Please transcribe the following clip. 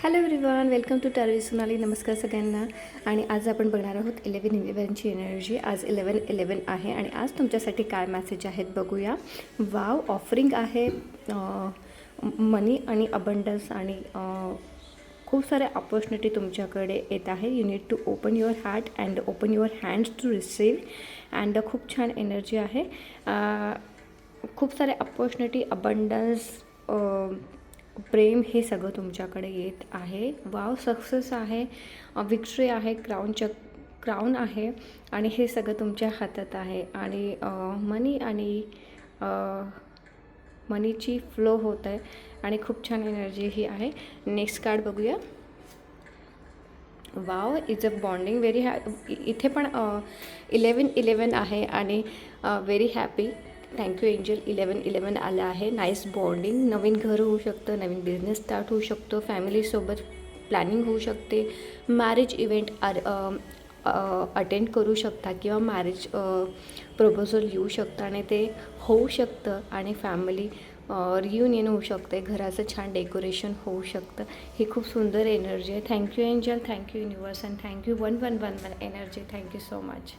Hello everyone, welcome to टारवी सोनाली. नमस्कार सगळ्यांना. आणि आज आपण बघणार आहोत 11/11ची एनर्जी. आज 11/11 आहे आणि आज तुमच्यासाठी काय मेसेज आहेत बघूया. वाव, ऑफरिंग आहे मनी आणि अबंडन्स आणि खूप सारे अपॉर्च्युनिटी तुमच्याकडे येत आहे. You need to open your heart and open your hands to receive. And खूप छान एनर्जी आहे. खूप सारे अपॉर्च्युनिटी, अबंडन्स, प्रेम हे सगळं तुमच्याकडे येत आहे. वाव, सक्सेस आहे, विक्ट्री आहे, क्राऊन आहे आणि हे सगळं तुमच्या हातात आहे. आणि मनीची फ्लो होत आहे आणि खूप छान एनर्जी ही आहे. नेक्स्ट कार्ड बघूया. Wow, is a bonding very इथे पण 11/11 आहे आणि व्हेरी हॅपी. Thank you angel. 11/11 आलं आहे. Nice bonding. नवीन घर होऊ शकतं, नवीन बिझनेस स्टार्ट होऊ शकतो, फॅमिलीसोबत प्लॅनिंग होऊ शकते, मॅरेज इव्हेंट अटेंड करू शकता किंवा मॅरेज प्रपोजल येऊ शकतं आणि ते होऊ शकतं आणि फॅमिली रियुनियन होऊ शकते, घराचं छान डेकोरेशन होऊ शकतं. ही खूप सुंदर एनर्जी आहे. Thank you angel, thank you universe and thank you 1111 energy. Thank you so much.